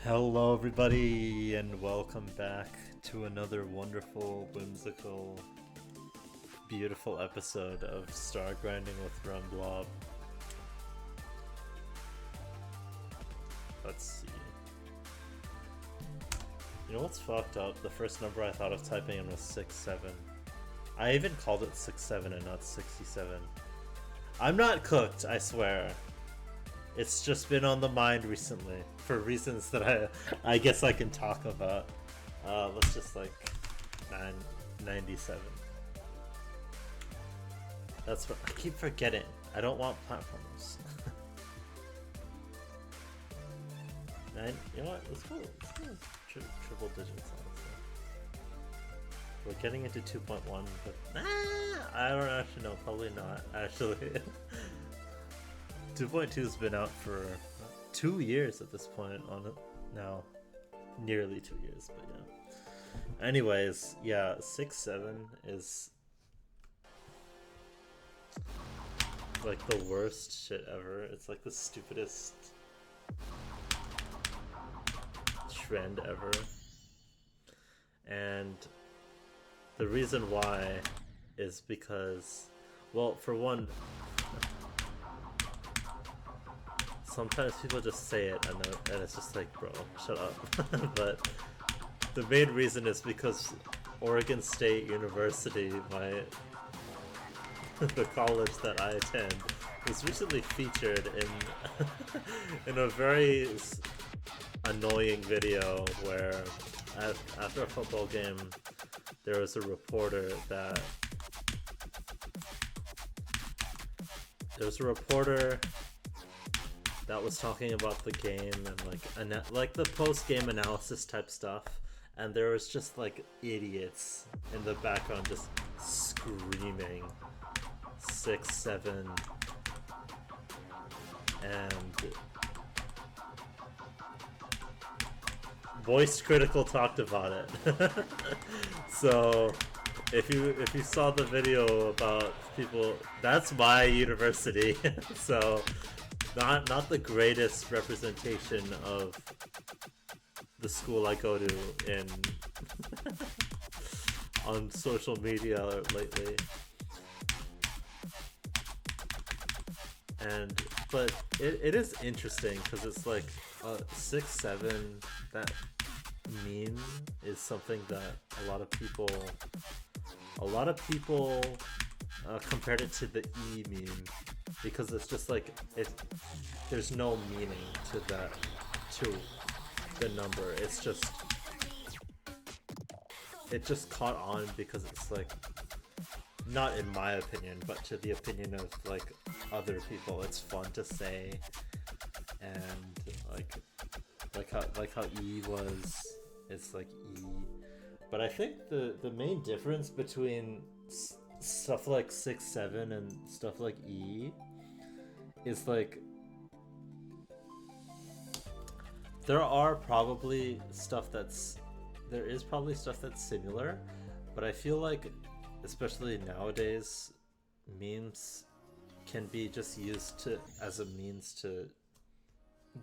Hello, everybody, and welcome back to another wonderful, whimsical, beautiful episode of Stargrinding with Remblob. Let's see. You know what's fucked up? The first number I thought of typing in was 67. I even called it 67 and not 67. I'm not cooked, I swear. It's just been on the mind recently for reasons that I guess I can talk about. Let's just like 997. That's what I keep forgetting. I don't want platforms. You know what? Let's go triple digits, honestly. We're getting into 2.1, but I don't actually know. Probably not, actually. 2.2 has been out for 2 years at this point on it now. Nearly 2 years, but yeah. Anyways, yeah, 6-7 is like the worst shit ever. It's like the stupidest trend ever. And the reason why is because, well, for one, sometimes people just say it and it's just like, bro, shut up. But the main reason is because Oregon State University, the college that I attend, was recently featured in a very annoying video where after a football game there was a reporter that was talking about the game and like the post-game analysis type stuff, and there was just like idiots in the background just screaming 6-7, and Voice Critical talked about it. So if you saw the video about people, that's my university. So not the greatest representation of the school I go to in on social media lately. But it is interesting because it's like 6-7, that meme is something that a lot of people compared it to the E meme, because it's just like there's no meaning to the number. It just caught on because it's like, not in my opinion, but to the opinion of like other people, it's fun to say. And like how E was, it's like E. But I think the main difference between stuff like 6-7 and stuff like E is like, there is probably stuff that's similar, but I feel like, especially nowadays, memes can be just used as a means to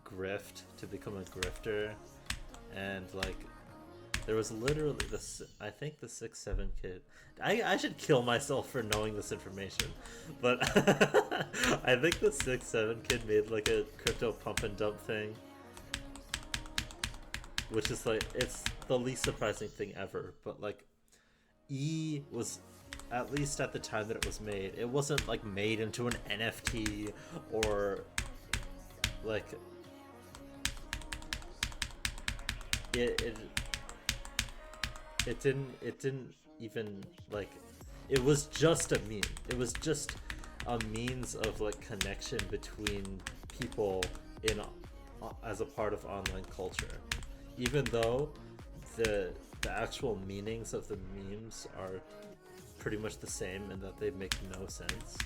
grift, to become a grifter. And like, there was literally this, I think the 6-7 kid, I should kill myself for knowing this information, but I think the 6-7 kid made like a crypto pump and dump thing, which is like, it's the least surprising thing ever. But like, E was, at least at the time that it was made, it wasn't like made into an NFT or like it didn't even like, it was just a meme. It was just a means of like connection between people in as a part of online culture, even though the actual meanings of the memes are pretty much the same and that they make no sense.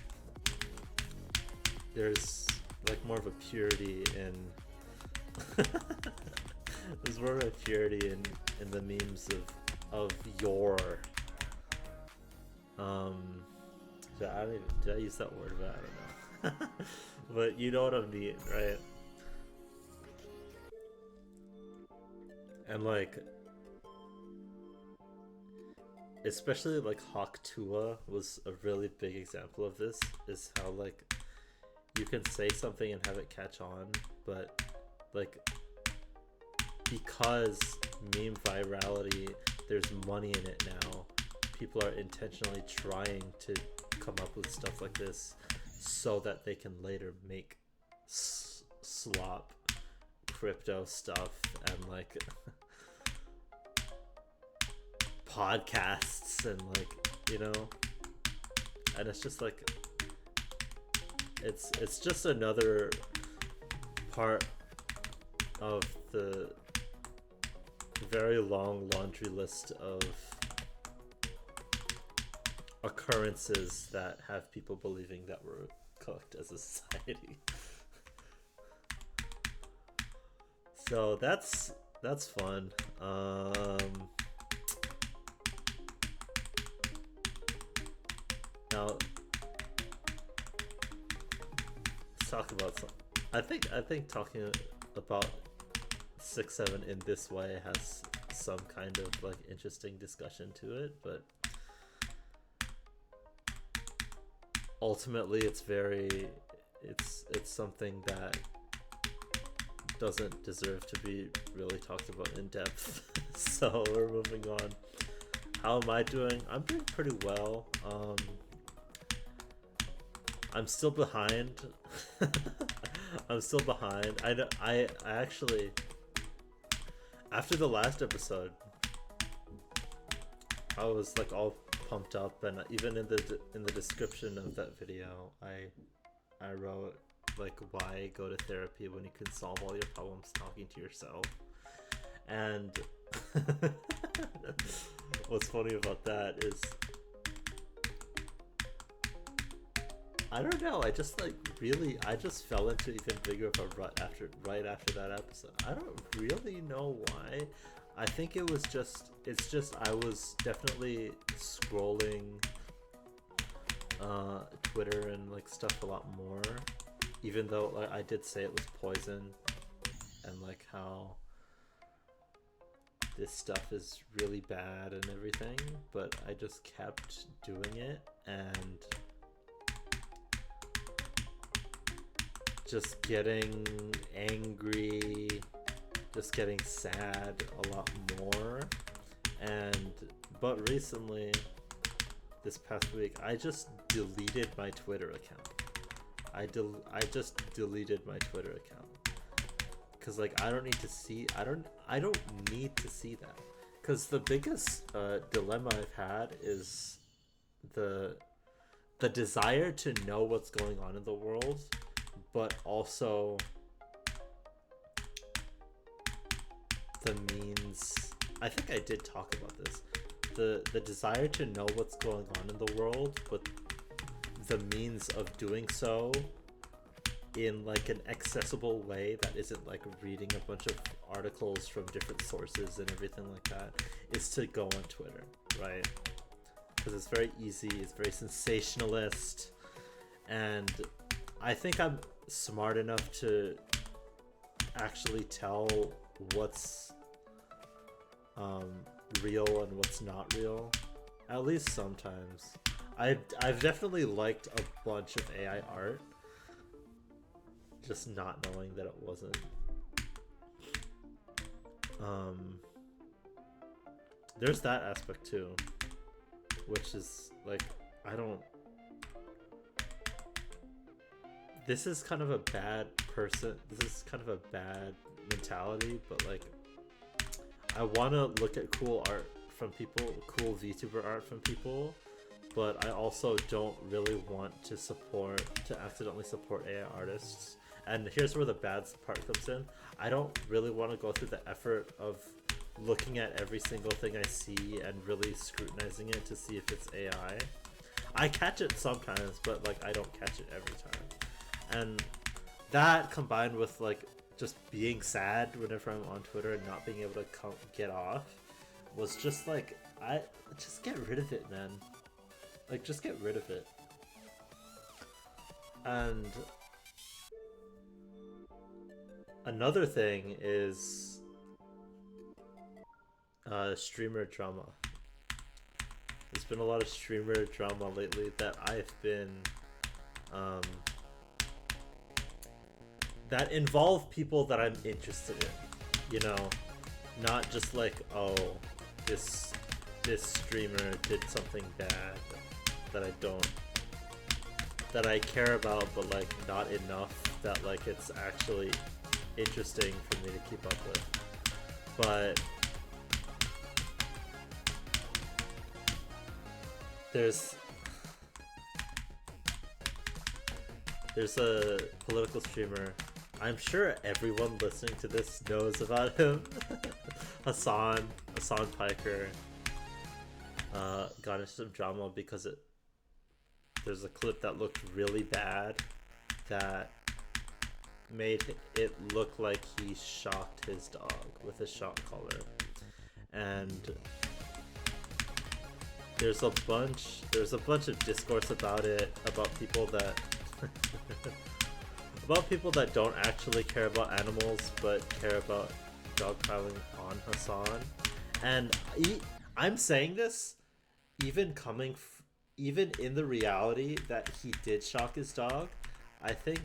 There's like more of a purity in there's more of a purity in the memes of your did I use that word? But I don't know. But you know what I mean, right? And like, especially like Hawk Tua was a really big example of this, is how like you can say something and have it catch on, but like because meme virality, there's money in it now. People are intentionally trying to come up with stuff like this so that they can later make slop crypto stuff and like podcasts and like, you know, and it's just like it's just another part of the very long laundry list of occurrences that have people believing that we're cooked as a society. So that's fun. Now let's talk about some. I think talking about 6-7 in this way has some kind of like interesting discussion to it, but ultimately it's something that doesn't deserve to be really talked about in depth. So we're moving on. How am I doing? I'm doing pretty well. I'm still behind. I'm still behind. I actually, after the last episode, I was like all pumped up, and even in the description of that video, I wrote like, why go to therapy when you can solve all your problems talking to yourself. And what's funny about that is, I don't know, I just fell into even bigger of a rut right after that episode. I don't really know why. I think it's just I was definitely scrolling Twitter and like stuff a lot more, even though like, I did say it was poison, and like how this stuff is really bad and everything, but I just kept doing it and just getting angry, just getting sad a lot more. But recently, this past week, I just deleted my Twitter account. I just deleted my Twitter account because like I don't need to see that, because the biggest dilemma I've had is the desire to know what's going on in the world, but also the means. I think I did talk about this. The desire to know what's going on in the world, but the means of doing so in like an accessible way that isn't like reading a bunch of articles from different sources and everything like that, is to go on Twitter, right? Because it's very easy, it's very sensationalist, and I think I'm smart enough to actually tell what's real and what's not real, at least sometimes. I've definitely liked a bunch of AI art, just not knowing that it wasn't. There's that aspect too, which is like, this is kind of a bad mentality, but like I want to look at cool art from people, cool VTuber art from people, but I also don't really want to accidentally support AI artists. And here's where the bad part comes in. I don't really want to go through the effort of looking at every single thing I see and really scrutinizing it to see if it's AI. I catch it sometimes, but like I don't catch it every time. And that, combined with like just being sad whenever I'm on Twitter and not being able to get off, was just like, just get rid of it, man. Like, just get rid of it. And another thing is, Streamer drama. There's been a lot of streamer drama lately that I've been um, that involve people that I'm interested in. You know, not just like, oh, this this streamer did something bad that I don't that I care about, but like not enough that like it's actually interesting for me to keep up with. But there's a political streamer. I'm sure everyone listening to this knows about him. Hassan Piker got into some drama because there's a clip that looked really bad that made it look like he shocked his dog with a shock collar. And there's a bunch of discourse about it, about people that about people that don't actually care about animals but care about dogpiling on Hassan. And I'm saying this even even in the reality that he did shock his dog. I think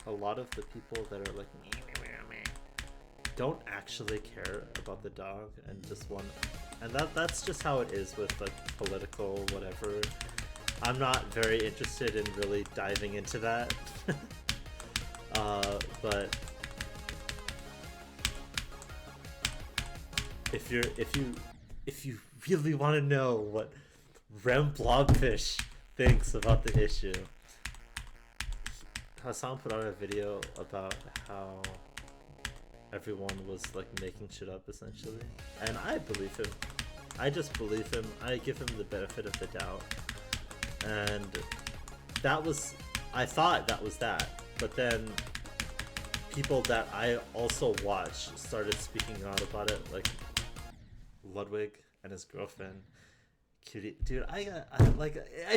a lot of the people that are like don't actually care about the dog and just want, and that's just how it is with like political whatever. I'm not very interested in really diving into that. But if you really want to know what Remblobfish thinks about the issue, Hassan put out a video about how everyone was like making shit up essentially, and I believe him. I just believe him. I give him the benefit of the doubt, and I thought that was that, but then people that I also watch started speaking out about it, like Ludwig and his girlfriend Cutie. Dude, I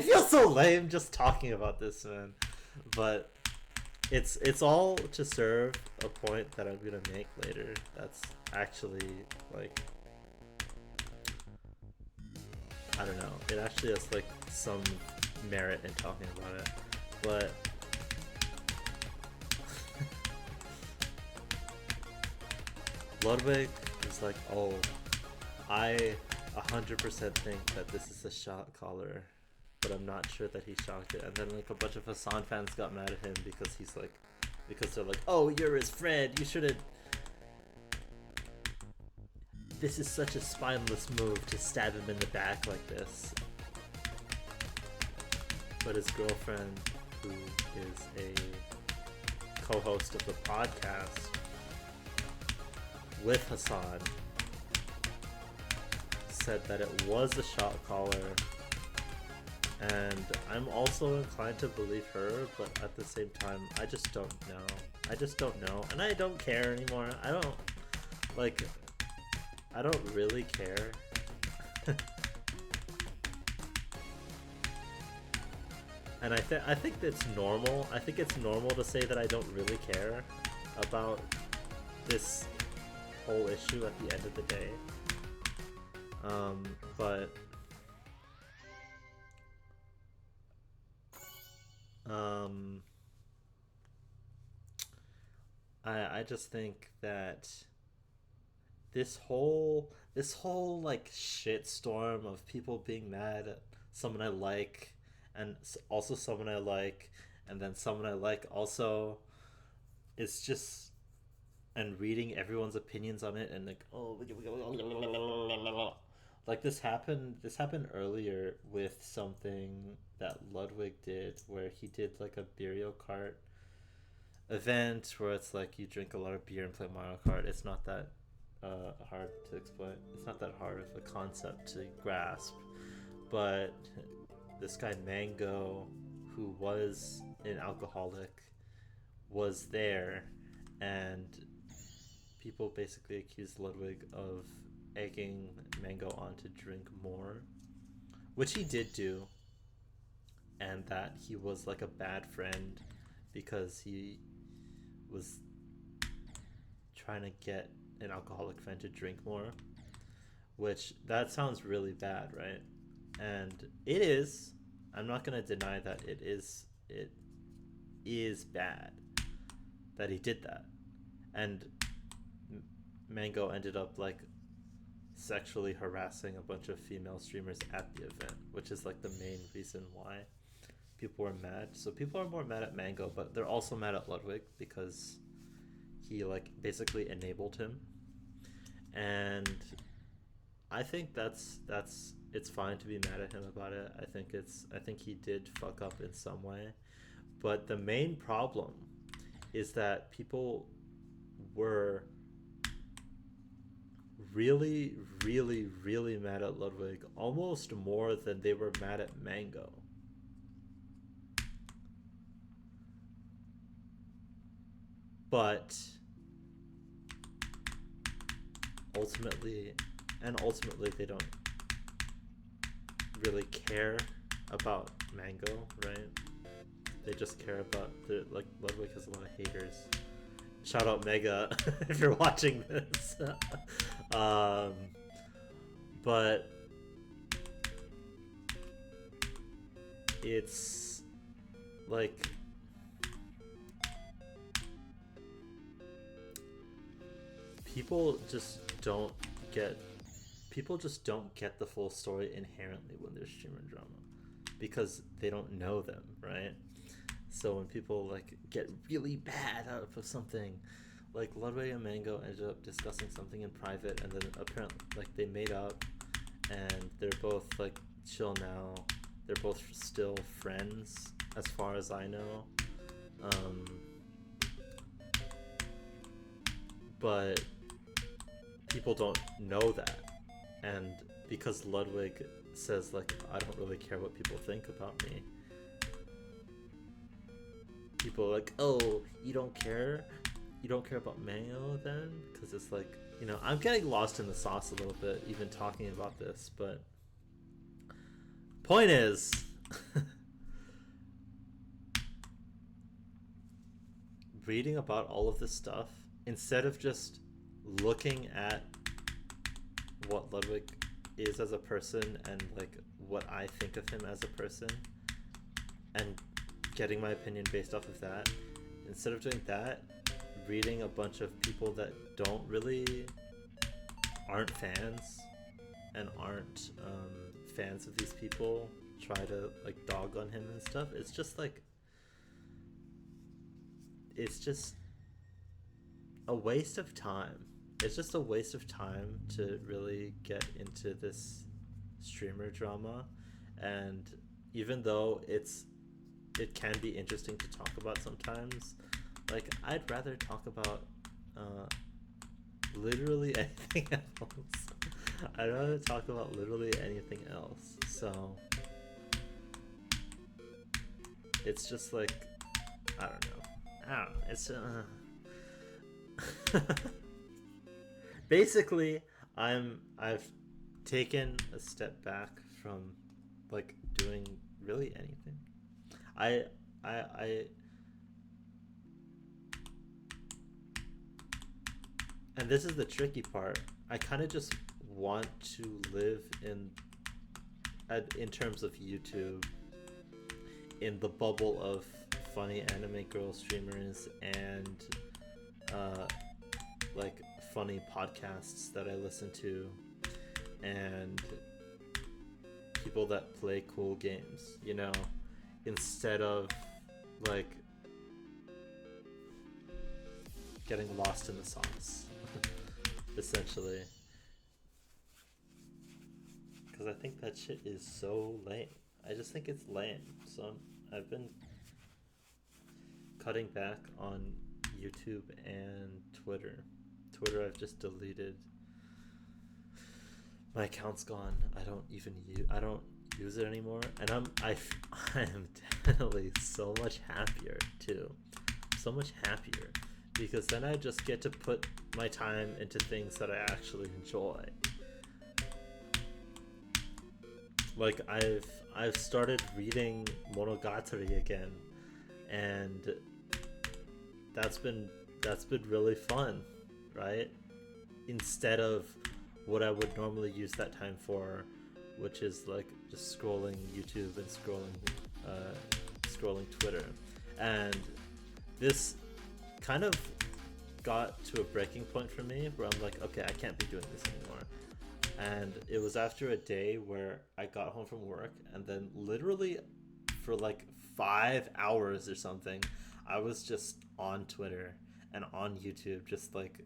feel so lame just talking about this, man, but it's all to serve a point that I'm gonna make later. That's actually like, I don't know. It actually has like some merit in talking about it, but Ludwig is like, oh, I 100% think that this is a shock collar, but I'm not sure that he shocked it. And then like a bunch of Hassan fans got mad at him because they're like, oh, you're his friend, you shouldn't. This is such a spineless move to stab him in the back like this. But his girlfriend, who is a co-host of the podcast with Hassan, said that it was a shot caller, and I'm also inclined to believe her, but at the same time, I just don't know, and I don't care anymore. I don't really care. And I think it's normal. I think it's normal to say that I don't really care about this whole issue at the end of the day. But I just think that this whole like shitstorm of people being mad at someone I like, and also someone I like, and then someone I like also, is just, and reading everyone's opinions on it, and like, oh, like this happened earlier with something that Ludwig did, where he did like a Mario Kart event where it's like you drink a lot of beer and play Mario Kart. It's not that hard to explain. It's not that hard of a concept to grasp. But this guy Mango, who was an alcoholic, was there, and people basically accused Ludwig of egging Mango on to drink more, which he did do, and that he was like a bad friend because he was trying to get an alcoholic friend to drink more. which that sounds really bad, right? And it is. I'm not gonna deny that it is. It is bad that he did that, and Mango ended up like sexually harassing a bunch of female streamers at the event, which is like the main reason why people were mad. So people are more mad at Mango, but they're also mad at Ludwig because he like basically enabled him. And I think that's it's fine to be mad at him about it. I think he did fuck up in some way. But the main problem is that people were really, really, really mad at Ludwig, almost more than they were mad at Mango. But ultimately, they don't really care about Mango, right? They just care about like Ludwig has a lot of haters. Shout out Mega if you're watching this. But it's like people just don't get the full story inherently when there's streamer drama because they don't know them, right? So when people like get really bad out of something, like Ludwig and Mango ended up discussing something in private, and then apparently like they made up, and they're both like chill now. They're both still friends, as far as I know. But people don't know that, and because Ludwig says like I don't really care what people think about me, people are like, oh, you don't care about Mango then? Because it's like, you know, I'm getting lost in the sauce a little bit even talking about this, but point is reading about all of this stuff, instead of just looking at what Ludwig is as a person and like what I think of him as a person and getting my opinion based off of that, instead of doing that, reading a bunch of people that aren't fans and aren't fans of these people try to like dog on him and stuff, it's just like, it's just a waste of time. It's just a waste of time to really get into this streamer drama. And even though it can be interesting to talk about sometimes, like I'd rather talk about literally anything else. I'd rather talk about literally anything else. So it's just like, I don't know. It's basically I've taken a step back from like doing really anything. I and this is the tricky part. I kind of just want to live in terms of YouTube, in the bubble of funny anime girl streamers and like funny podcasts that I listen to, and people that play cool games, you know, instead of like getting lost in the sauce essentially, because I think that shit is so lame. I just think it's lame. So I've been cutting back on YouTube and Twitter. I've just deleted. My account's gone. I don't use it anymore, and I am definitely so much happier too. So much happier, because then I just get to put my time into things that I actually enjoy. Like I've started reading Monogatari again, and that's been really fun, right? Instead of what I would normally use that time for, which is like just scrolling YouTube and scrolling Twitter. And this kind of got to a breaking point for me where I'm like, okay, I can't be doing this anymore. And it was after a day where I got home from work, and then literally for like 5 hours or something, I was just on Twitter and on YouTube, just like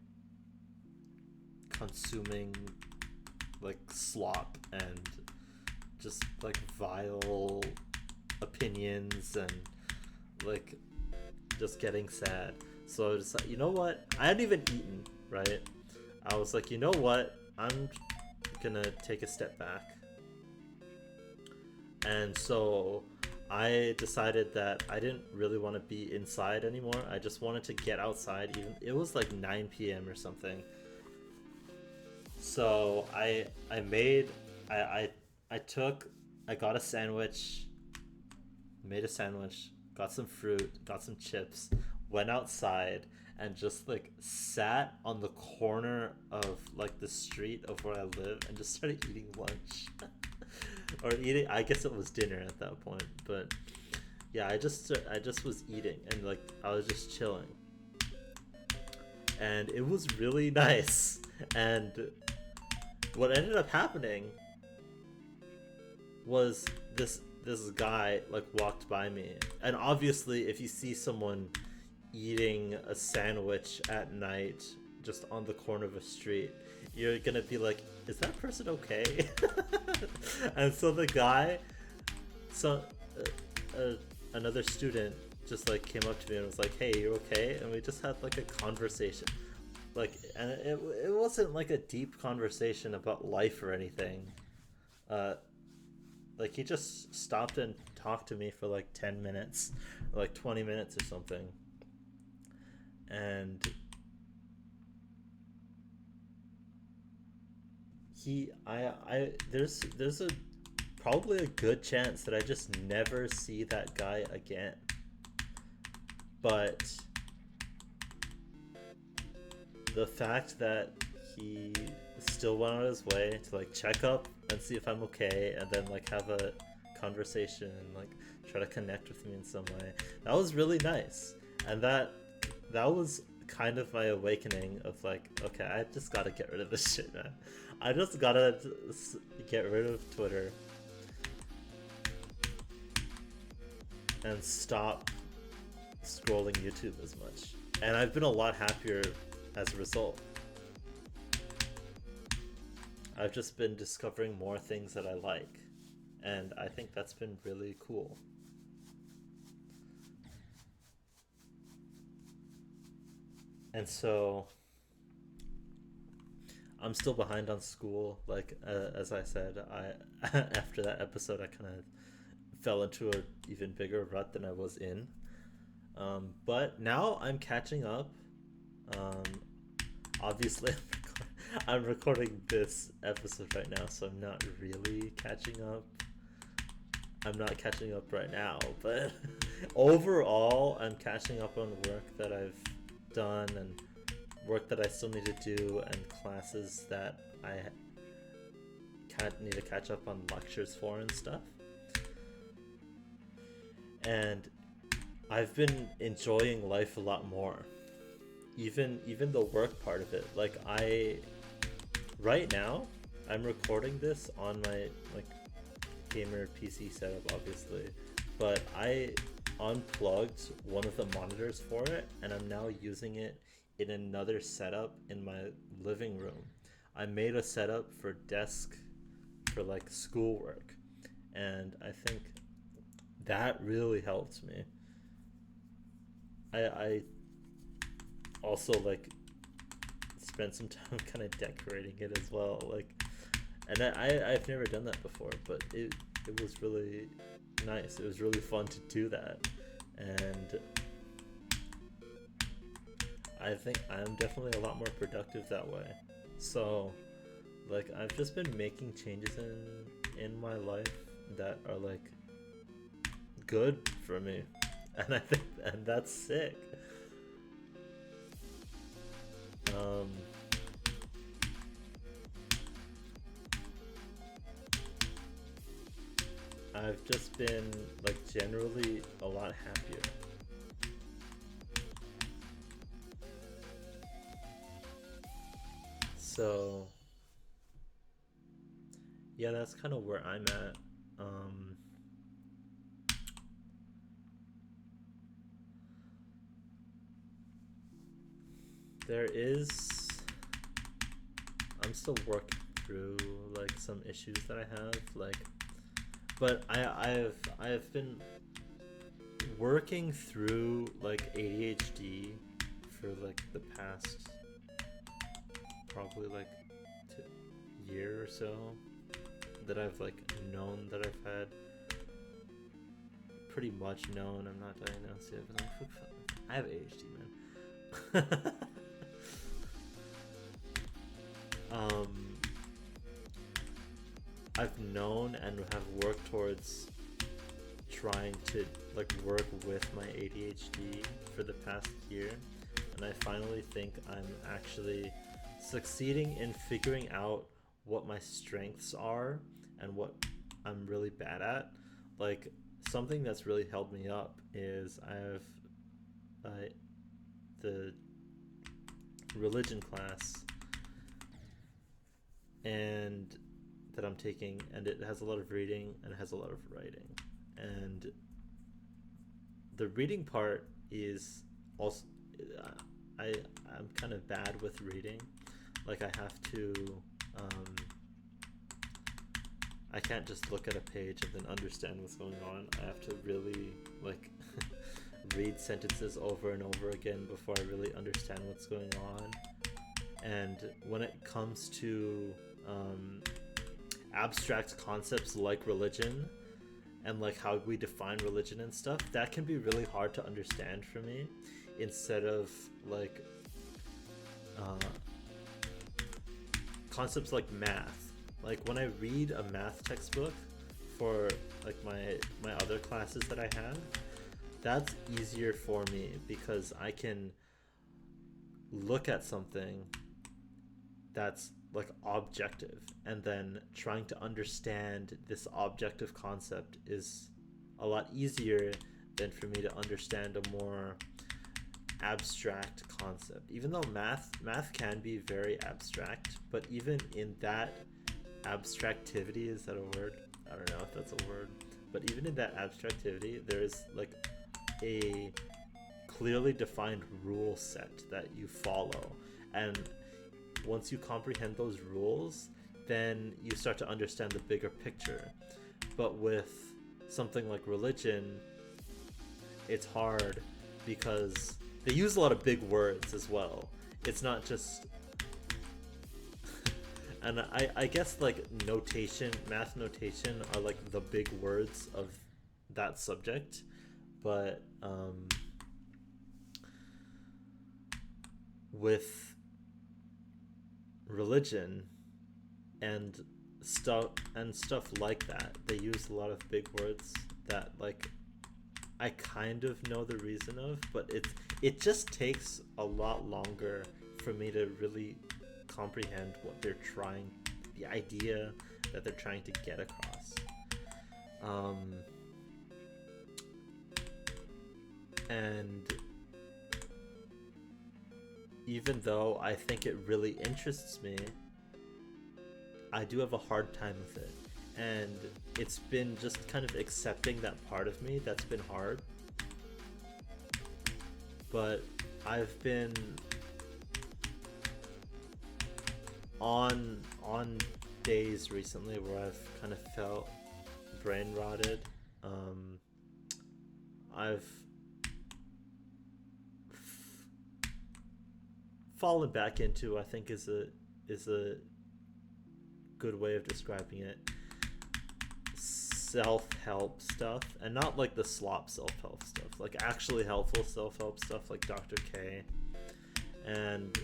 consuming like slop and just like vile opinions and like just getting sad. So I was like, you know what? I hadn't even eaten, right? I was like, you know what? I'm gonna take a step back. And so I decided that I didn't really want to be inside anymore. I just wanted to get outside. Even it was like 9 p.m. or something. So I got a sandwich, made a sandwich, got some fruit, got some chips, went outside and just like sat on the corner of like the street of where I live and just started eating lunch. Or eating, I guess it was dinner at that point, but yeah, I just was eating and like I was just chilling. And it was really nice. And what ended up happening was this guy like walked by me, and obviously if you see someone eating a sandwich at night just on the corner of a street, you're gonna be like, is that person okay? And so the guy, another student just like came up to me and was like, hey, you okay? And we just had like a conversation, like, and it wasn't like a deep conversation about life or anything. Like he just stopped and talked to me for like 10 minutes, like 20 minutes or something. And there's a probably a good chance that I just never see that guy again. But the fact that he still went on his way to like check up and see if I'm okay, and then like have a conversation and like try to connect with me in some way, that was really nice. And that was kind of my awakening of like, okay, I just gotta get rid of this shit, man. I just gotta get rid of Twitter and stop scrolling YouTube as much. And I've been a lot happier as a result. I've just been discovering more things that I like, and I think that's been really cool. And so I'm still behind on school. Like as I said, I after that episode I kind of fell into an even bigger rut than I was in. But now I'm catching up. Obviously I'm recording this episode right now, so I'm not really catching up. I'm not catching up right now, but overall I'm catching up on work that I've done and work that I still need to do and classes that I need to catch up on lectures for and stuff. And I've been enjoying life a lot more. Even the work part of it. Like right now I'm recording this on my like gamer PC setup, obviously, but I unplugged one of the monitors for it and I'm now using it in another setup in my living room. I made a setup for desk for like schoolwork, and I think that really helped me. I also like spent some time kind of decorating it as well, like, and I've never done that before, but it was really nice. It was really fun to do that, and I think I'm definitely a lot more productive that way. So like I've just been making changes in my life that are like good for me, and I think, and that's sick. I've just been like generally a lot happier. So yeah, that's kind of where I'm at. There is, I'm still working through like some issues that I have, like, but I've been working through like ADHD for like the past probably like year or so, that I've like known that I've had, pretty much known. I'm not diagnosed yet, but I have ADHD, man. I've known and have worked towards trying to like work with my ADHD for the past year, and I finally think I'm actually succeeding in figuring out what my strengths are and what I'm really bad at. Like, something that's really held me up is I have the religion class and that I'm taking, and it has a lot of reading and it has a lot of writing, and the reading part is also, I'm kind of bad with reading. Like, I have to I can't just look at a page and then understand what's going on. I have to really like read sentences over and over again before I really understand what's going on. And when it comes to abstract concepts like religion and like how we define religion and stuff, that can be really hard to understand for me, instead of like concepts like math. Like, when I read a math textbook for like my other classes that I have, that's easier for me because I can look at something that's like objective, and then trying to understand this objective concept is a lot easier than for me to understand a more abstract concept. Even though math can be very abstract, but even in that abstractivity, is that a word? I don't know if that's a word, but even in that abstractivity, there's like a clearly defined rule set that you follow, and once you comprehend those rules, then you start to understand the bigger picture. But with something like religion, it's hard because they use a lot of big words as well. It's not just and I guess like notation, math notation are like the big words of that subject, but with religion and stuff like that, they use a lot of big words that like I kind of know the reason of, but it just takes a lot longer for me to really comprehend what they're trying, the idea that they're trying to get across. And even though I think it really interests me, I do have a hard time with it. And it's been just kind of accepting that part of me that's been hard. But I've been on days recently where I've kind of felt brain rotted. I've fallen back into, I think is a good way of describing it, self-help stuff, and not like the slop self-help stuff, like actually helpful self-help stuff like Dr. K. And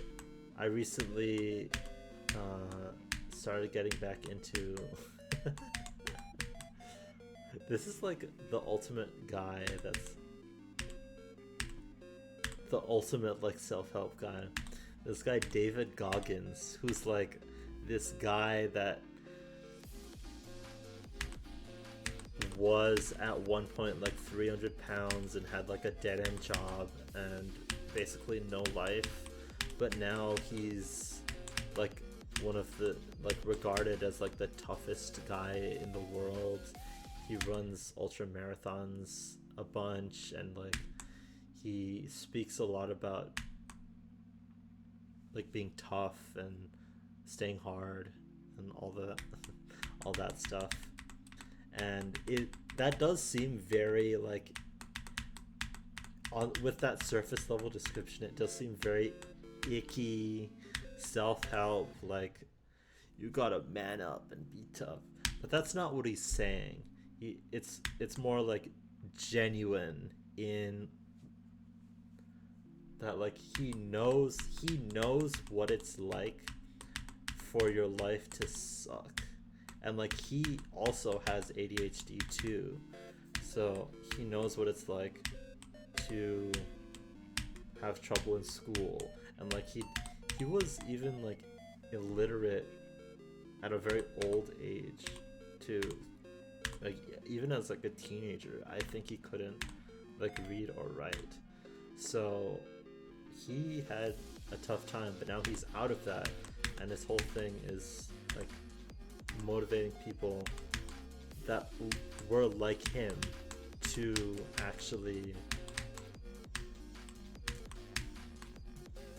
I recently started getting back into this is like the ultimate guy, that's the ultimate like self-help guy, this guy David Goggins, who's like this guy that was at one point like 300 pounds and had like a dead-end job and basically no life, but now he's like one of the, like, regarded as like the toughest guy in the world. He runs ultra marathons a bunch, and like he speaks a lot about like being tough and staying hard and all the all that stuff. And it that does seem very like, on with that surface level description, it does seem very icky, self-help, like you gotta man up and be tough. But that's not what he's saying. It's more like genuine in that, like, he knows what it's like for your life to suck. And like he also has ADHD too. So he knows what it's like to have trouble in school. And like he was even like illiterate at a very old age too. Like even as like a teenager, I think he couldn't like read or write. So he had a tough time, but now he's out of that, and his whole thing is like motivating people that were like him to actually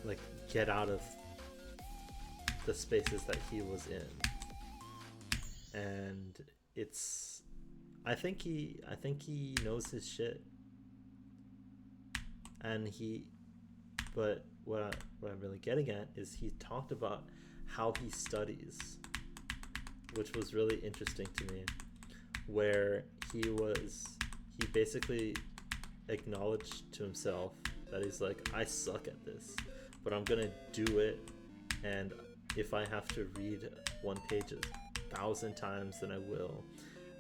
like get out of the spaces that he was in. And it's I think he knows his shit. And but what I'm really getting at is he talked about how he studies, which was really interesting to me, where he basically acknowledged to himself that he's like, I suck at this, but I'm gonna do it, and if I have to read one page 1,000 times, then I will.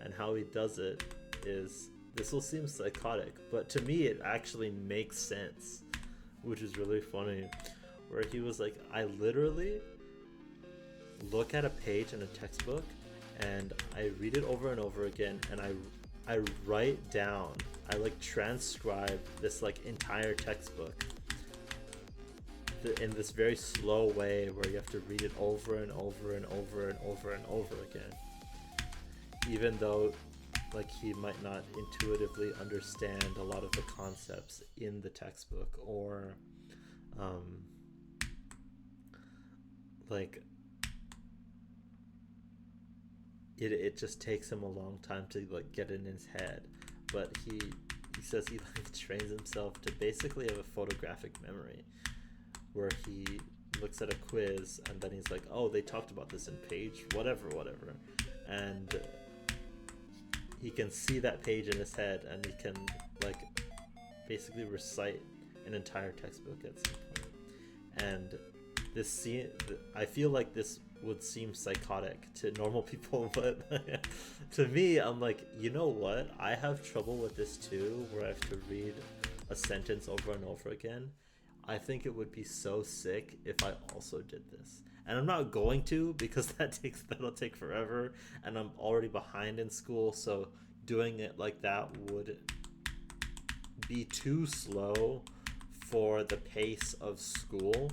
And how he does it is, this will seem psychotic, but to me it actually makes sense, which is really funny, where he was like, I literally look at a page in a textbook and I read it over and over again, and I write down, I like transcribe this like entire textbook in this very slow way where you have to read it over and over and over and over and over again, even though like he might not intuitively understand a lot of the concepts in the textbook, or like it just takes him a long time to like get in his head. But he says he like trains himself to basically have a photographic memory, where he looks at a quiz and then he's like, oh, they talked about this in page whatever, and he can see that page in his head, and he can like basically recite an entire textbook at some point. And this scene, I feel like this would seem psychotic to normal people, but to me, I'm like, you know what? I have trouble with this too, where I have to read a sentence over and over again. I think it would be so sick if I also did this. And I'm not going to, because that'll take forever, and I'm already behind in school, so doing it like that would be too slow for the pace of school.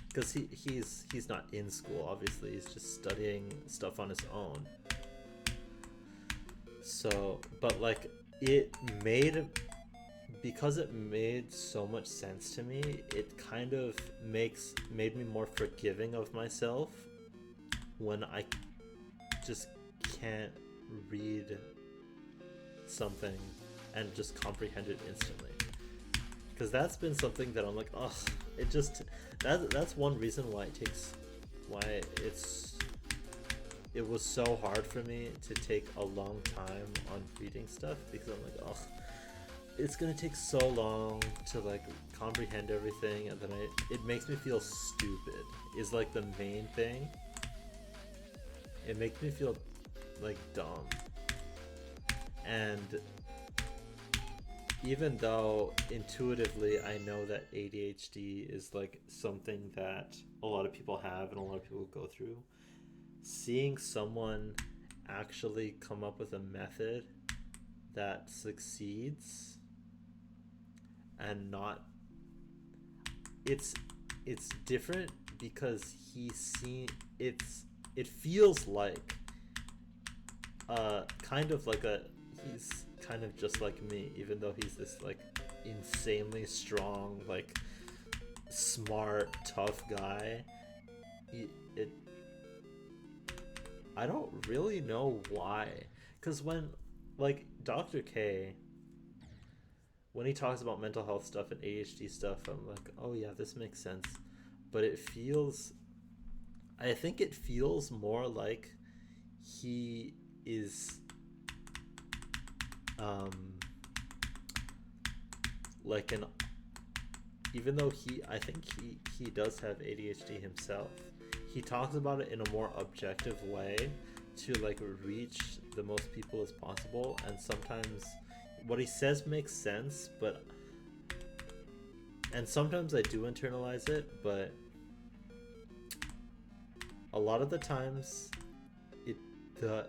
Because he's not in school, obviously, he's just studying stuff on his own. So, but like because it made so much sense to me, it kind of made me more forgiving of myself when I just can't read something and just comprehend it instantly. Because that's been something that I'm like, ugh, it just, that's one reason why it was so hard for me to take a long time on reading stuff, because I'm like, ugh, it's gonna take so long to like comprehend everything, and then it makes me feel stupid is like the main thing. It makes me feel like dumb. And even though intuitively I know that ADHD is like something that a lot of people have and a lot of people go through, seeing someone actually come up with a method that succeeds and not it's different because it feels like kind of like he's kind of just like me, even though he's this like insanely strong, like smart, tough guy. It I don't really know why, because when like Dr. K, when he talks about mental health stuff and ADHD stuff, I'm like, oh yeah, this makes sense. But I think it feels more like he is um like an even though I think he does have ADHD himself, he talks about it in a more objective way to like reach the most people as possible, and sometimes what he says makes sense, and sometimes I do internalize it, but a lot of the times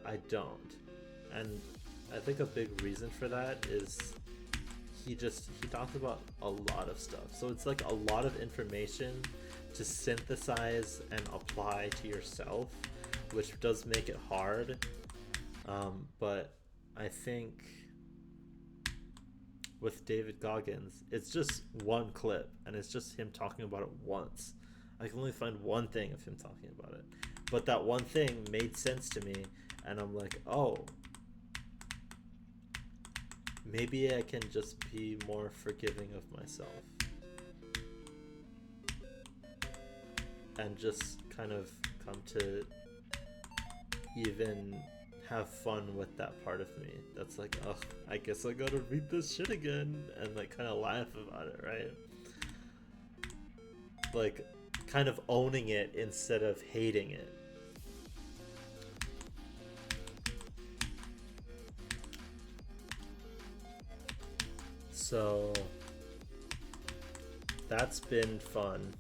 I don't. And I think a big reason for that is he talks about a lot of stuff, so it's like a lot of information to synthesize and apply to yourself, which does make it hard. But I think with David Goggins, it's just one clip and it's just him talking about it once. I can only find one thing of him talking about it, but that one thing made sense to me, and I'm like, oh, maybe I can just be more forgiving of myself and just kind of come to even have fun with that part of me that's like, oh, I guess I gotta read this shit again, and like kind of laugh about it, right? Like kind of owning it instead of hating it. So that's been fun.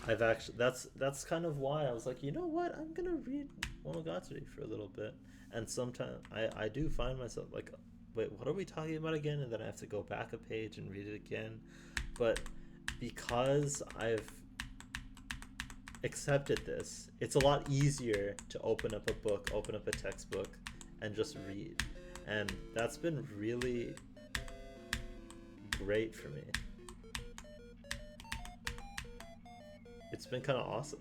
I've actually that's kind of why I was like, you know what, I'm gonna read Monogatari for a little bit. And sometimes I do find myself like, wait, what are we talking about again? And then I have to go back a page and read it again. But because I've accepted this, it's a lot easier to open up a book, open up a textbook, and just read. And that's been really great for me. It's been kind of awesome.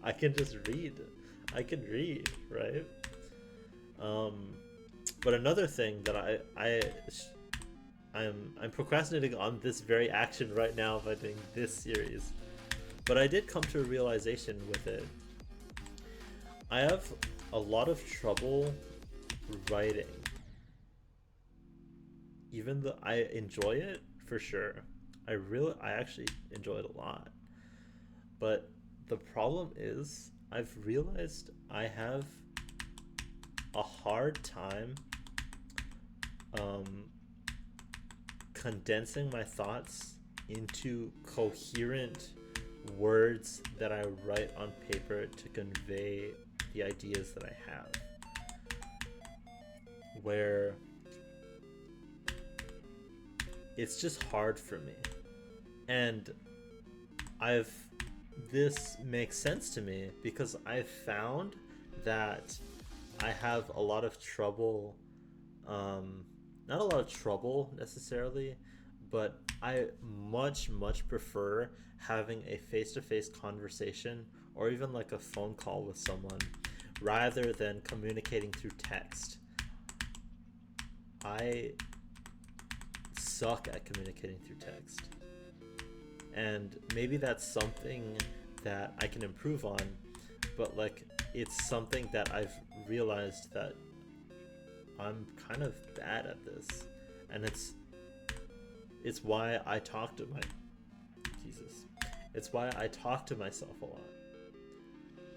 I can just read. I can read, right? But another thing that I'm procrastinating on this very action right now by doing this series, but I did come to a realization with it. I have a lot of trouble writing, even though I enjoy it for sure. I actually enjoy it a lot. But the problem is, I've realized I have a hard time condensing my thoughts into coherent words that I write on paper to convey the ideas that I have. Where it's just hard for me. And this makes sense to me because I've found that I have a lot of trouble, not a lot of trouble necessarily, but I much prefer having a face-to-face conversation or even like a phone call with someone rather than communicating through text. I suck at communicating through text. And maybe that's something that I can improve on, but like it's something that I've realized that I'm kind of bad at this, and it's why I talk to it's why I talk to myself a lot,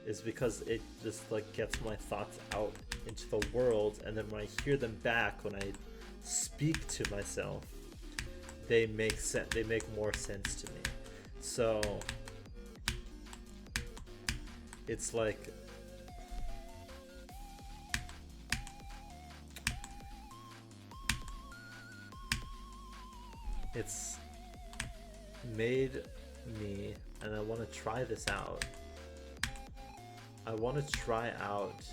is because it just like gets my thoughts out into the world, and then when I hear them back, when I speak to myself, they make sense. They make more sense to me. So it's like it's made me, and I want to try this out. I want to try out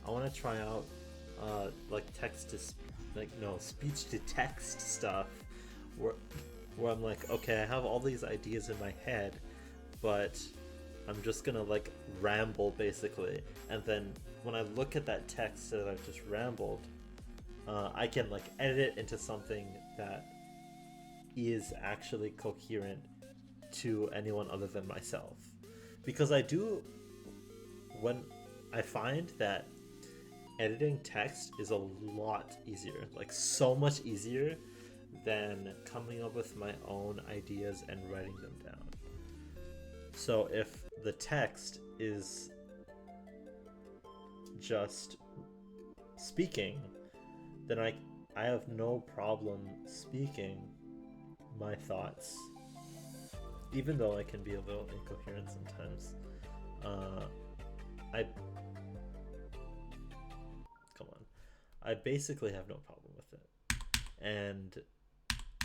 I want to try out like speech to text stuff where I'm like, okay, I have all these ideas in my head, but I'm just gonna like ramble basically, and then when I look at that text that I've just rambled, I can like edit it into something that is actually coherent to anyone other than myself. Because when I find that editing text is a lot easier, like so much easier than coming up with my own ideas and writing them down. So if the text is just speaking, then I have no problem speaking my thoughts, even though I can be a little incoherent sometimes. I basically have no problem with it, and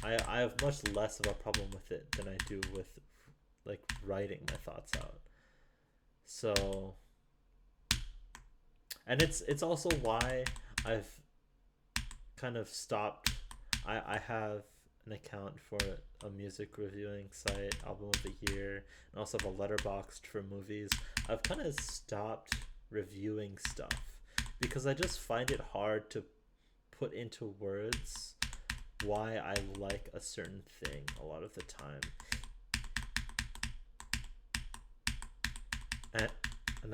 I have much less of a problem with it than I do with like writing my thoughts out. So, and it's also why I've kind of stopped. I have an account for a music reviewing site, album of the year, and also have a letterboxd for movies. I've kind of stopped reviewing stuff because I just find it hard to put into words why I like a certain thing a lot of the time. And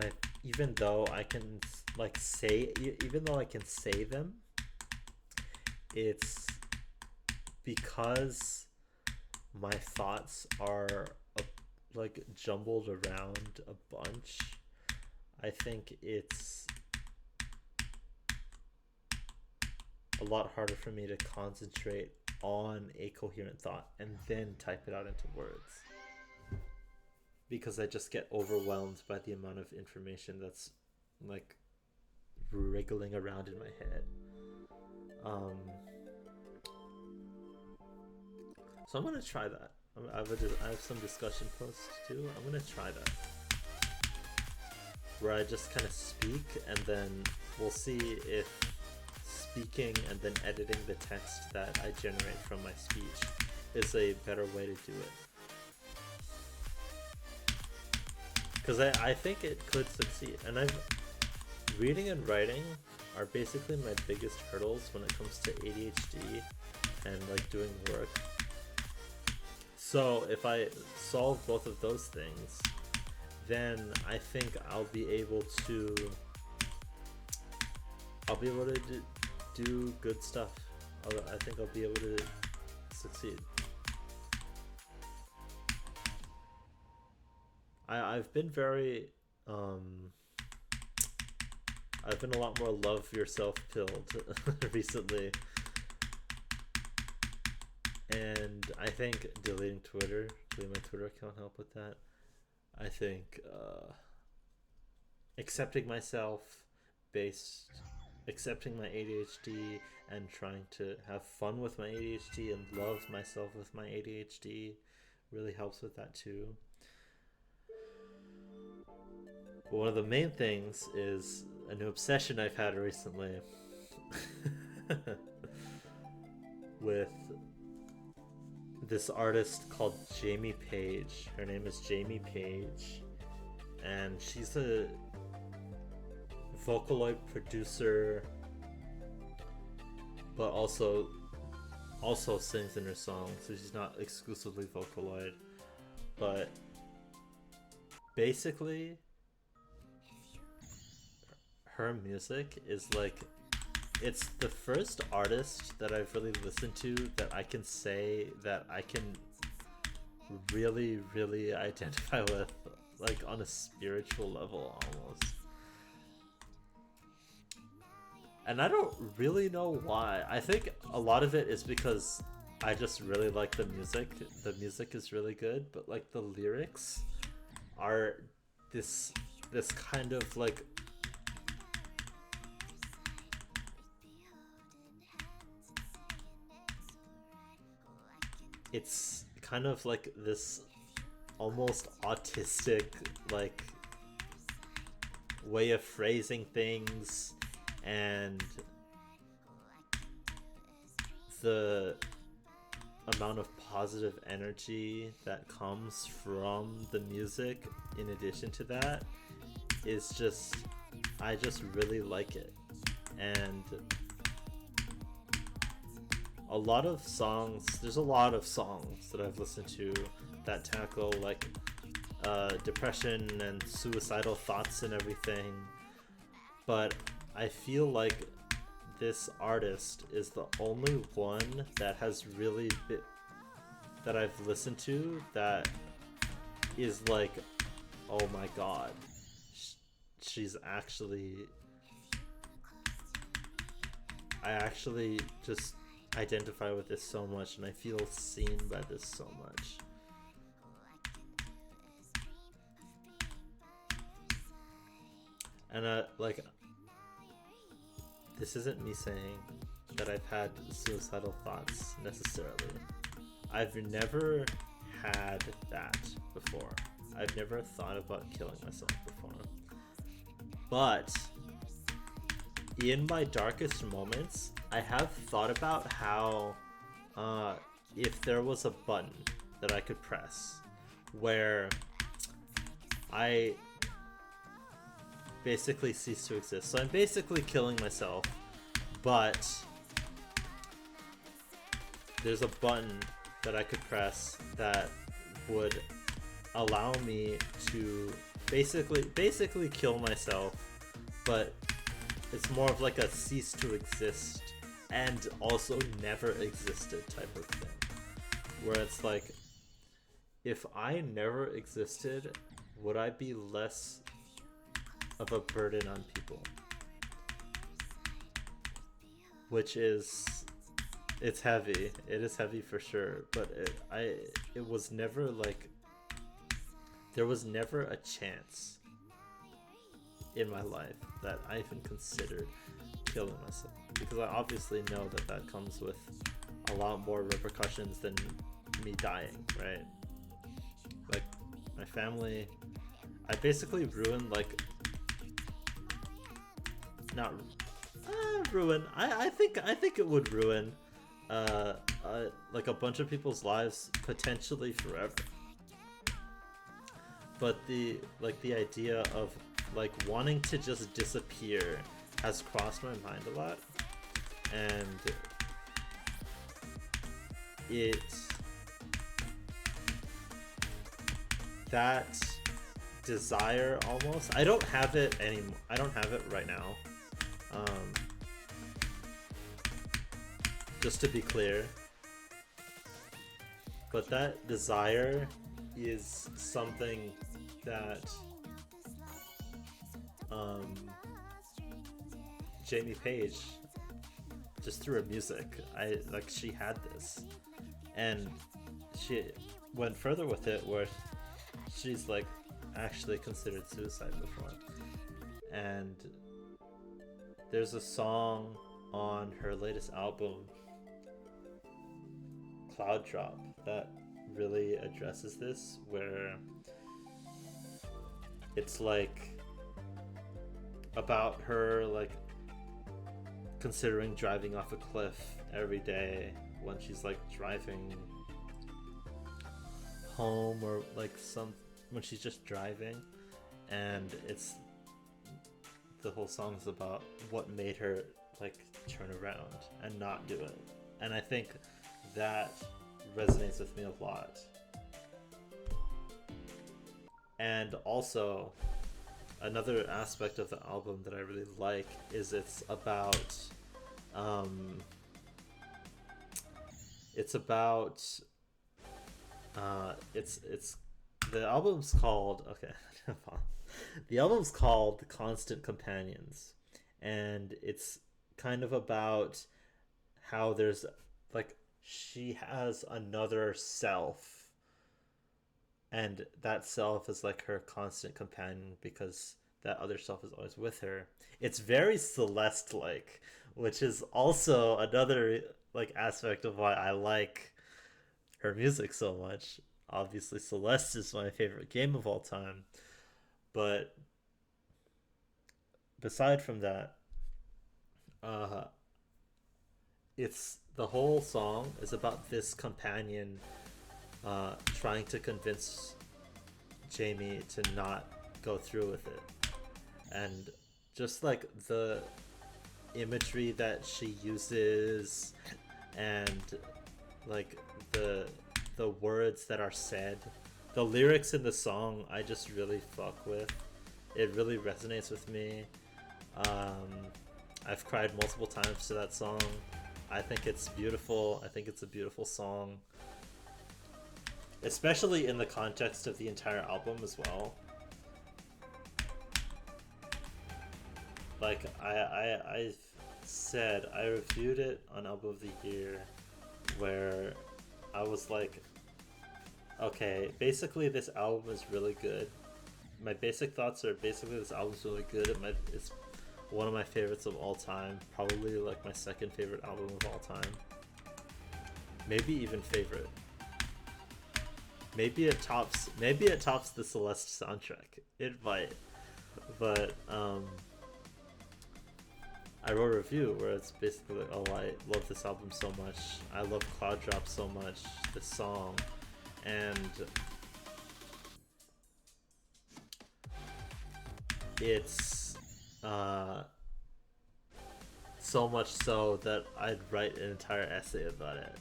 I, even though I can like say, even though I can say them, it's because my thoughts are like jumbled around a bunch. I think it's a lot harder for me to concentrate on a coherent thought and then type it out into words, because I just get overwhelmed by the amount of information that's like wriggling around in my head. So I'm gonna try that. I have some discussion posts too. I'm gonna try that, where I just kind of speak, and then we'll see if speaking and then editing the text that I generate from my speech is a better way to do it. Because I think it could succeed. And reading and writing are basically my biggest hurdles when it comes to ADHD and like doing work. So if I solve both of those things, then I think I'll be able to do good stuff. I think I'll be able to succeed. I've been very I've been a lot more love yourself pilled recently, and I think deleting my Twitter account helped with that. I think accepting myself, accepting my ADHD and trying to have fun with my ADHD and love myself with my ADHD really helps with that too. But one of the main things is a new obsession I've had recently with this artist called JamieP. Her name is JamieP, and she's a Vocaloid producer, but also sings in her songs, so she's not exclusively Vocaloid. But basically, her music is like, it's the first artist that I've really listened to that I can say that I can really, really identify with, like on a spiritual level almost. And I don't really know why. I think a lot of it is because I just really like the music. The music is really good, but like the lyrics are this kind of like it's kind of like this almost autistic like way of phrasing things, and the amount of positive energy that comes from the music in addition to that is just, I just really like it. And a lot of songs, there's a lot of songs that I've listened to that tackle like depression and suicidal thoughts and everything, but I feel like this artist is the only one that has really been, that I've listened to, that is like, oh my god, she's actually, I actually just identify with this so much, and I feel seen by this so much. And like, this isn't me saying that I've had suicidal thoughts necessarily. I've never had that before. I've never thought about killing myself before. But in my darkest moments, I have thought about how if there was a button that I could press where I basically cease to exist. So I'm basically killing myself, but there's a button that I could press that would allow me to basically kill myself, but it's more of like a cease to exist and also never existed type of thing, where it's like, if I never existed, would I be less of a burden on people? Which is, it's heavy. It is heavy for sure, but it was never like, there was never a chance in my life that I even considered killing myself, because I obviously know that that comes with a lot more repercussions than me dying, right? Like, my family, I basically ruined, like, not ruin, I think it would ruin like a bunch of people's lives potentially forever. But the idea of like wanting to just disappear has crossed my mind a lot, and it, that desire, almost, I don't have it anymore. I don't have it right now. Just to be clear, but that desire is something that JamieP, just through her music, she had this, and she went further with it, where she's like actually considered suicide before. And there's a song on her latest album, Cloud Drop, that really addresses this, where it's like about her like considering driving off a cliff every day when she's like driving home, or like when she's just driving, and it's, the whole song's about what made her like turn around and not do it. And I think that resonates with me a lot. And also, another aspect of the album that I really like is it's about it's the album's called, okay, the album's called Constant Companions, and it's kind of about how there's like, she has another self, and that self is like her constant companion because that other self is always with her. It's very Celeste like, which is also another like aspect of why I like her music so much. Obviously, Celeste is my favorite game of all time. But beside from that, uh, it's the whole song is about this companion trying to convince Jamie to not go through with it. And just like the imagery that she uses and like the the words that are said, the lyrics in the song I just really fuck with. It really resonates with me. um, I've cried multiple times to that song. I think it's beautiful. I think it's a beautiful song, especially in the context of the entire album as well. Like I said, I reviewed it on Album of the Year, where I was like, okay, basically this album is really good. My basic thoughts are basically this album's really good. It's one of my favorites of all time. Probably like my second favorite album of all time. Maybe even favorite. Maybe it tops the Celeste soundtrack. It might. But I wrote a review where it's basically like, oh, I love this album so much. I love Cloud Drop so much, this song. And it's so much so that I'd write an entire essay about it.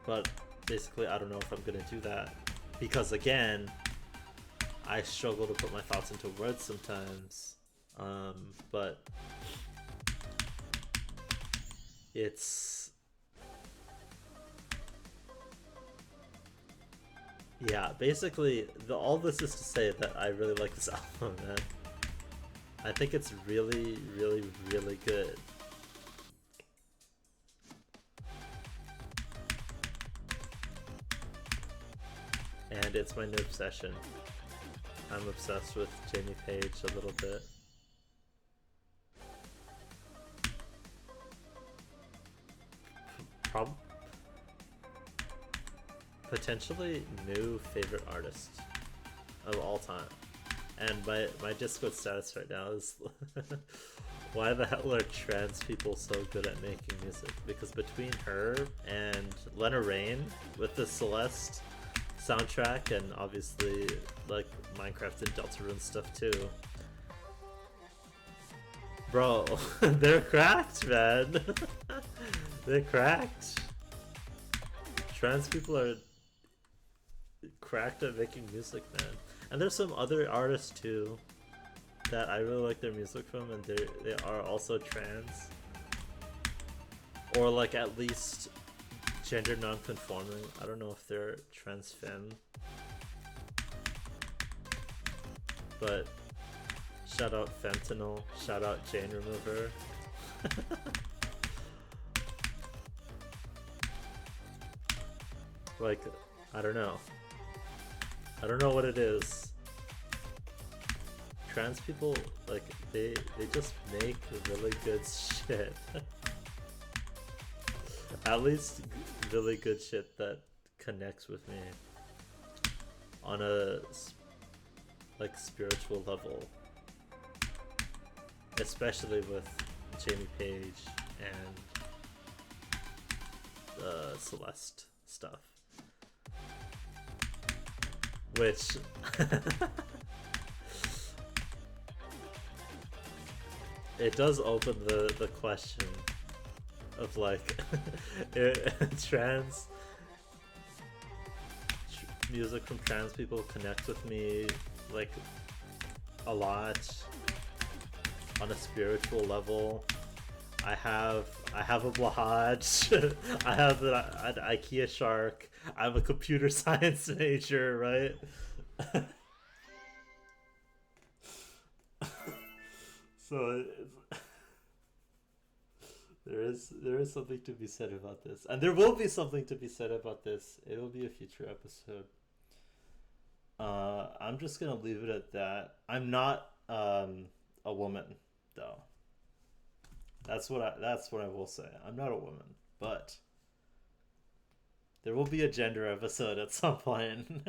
But basically, I don't know if I'm gonna do that because again, I struggle to put my thoughts into words sometimes. But it's yeah. Basically, all this is to say that I really like this album, man. I think it's really, really, really good. And it's my new obsession. I'm obsessed with Jamie Page a little bit. Potentially new favorite artist of all time. And my Discord status right now is why the hell are trans people so good at making music? Because between her and Lena Raine with the Celeste soundtrack and obviously like Minecraft and Deltarune stuff too. Bro, they're cracked, man. They're cracked. Trans people are cracked at making music, man. And there's some other artists too that I really like their music from, and they are also trans, or like at least gender non-conforming. I don't know if they're trans femme, but shout out Fentanyl, shout out Jane Remover. Like, I don't know what it is. Trans people, like, they just make really good shit. At least really good shit that connects with me on a like spiritual level, especially with Jamie Page and the Celeste stuff, which it does open the question of like trans music from trans people connects with me like a lot on a spiritual level. I have a Blahaj. I have an IKEA shark. I'm a computer science major, right? So there is something to be said about this, and there will be something to be said about this. It will be a future episode. I'm just gonna leave it at that. I'm not a woman, though. That's what I will say. I'm not a woman, but There will be a gender episode at some point.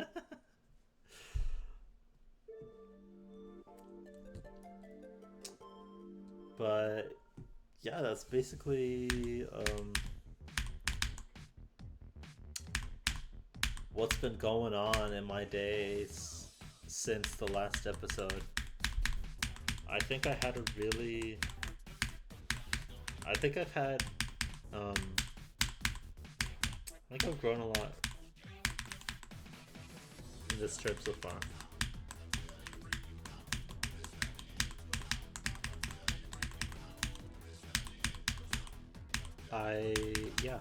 But yeah, that's basically what's been going on in my days since the last episode. I think I had a really... I think I've had... I think I've grown a lot in this trip so far. Yeah.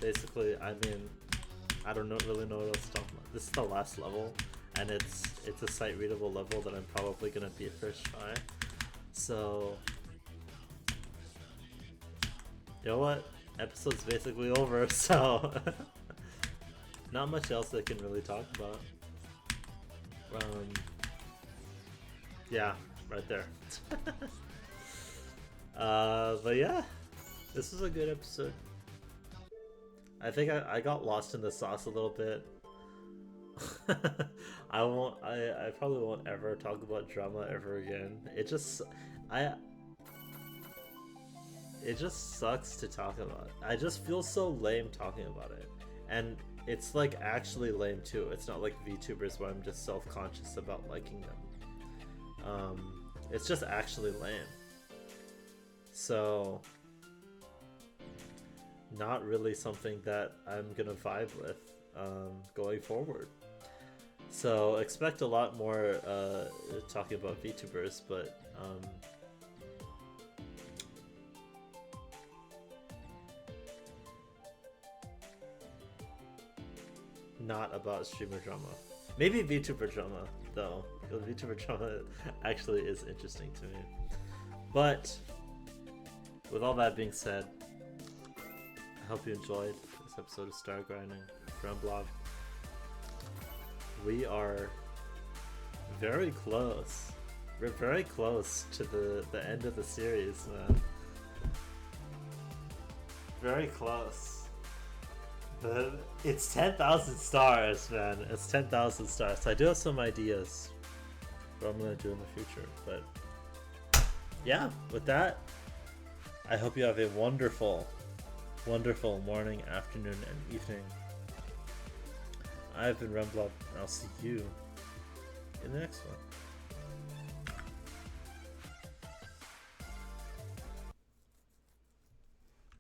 Basically, I mean, I don't really know what else to talk about. This is the last level, and it's a sight readable level that I'm probably gonna beat first try. So, you know what? Episode's basically over, so not much else I can really talk about. Yeah, right there. But yeah, this was a good episode. I think I got lost in the sauce a little bit. I probably won't ever talk about drama ever again. It just sucks to talk about. I just feel so lame talking about it. And it's like actually lame too. It's not like VTubers where I'm just self-conscious about liking them. It's just actually lame. So not really something that I'm gonna vibe with going forward. So expect a lot more talking about VTubers, but not about streamer drama. Maybe VTuber drama though. VTuber drama actually is interesting to me. But with all that being said, I hope you enjoyed this episode of Stargrinding Remblob. We are very close. We're very close to the end of the series, man. Very close. But it's 10,000 stars, man. It's 10,000 stars. So I do have some ideas for what I'm gonna do in the future. But yeah, with that, I hope you have a wonderful, wonderful morning, afternoon, and evening. I've been Remblob, and I'll see you in the next one.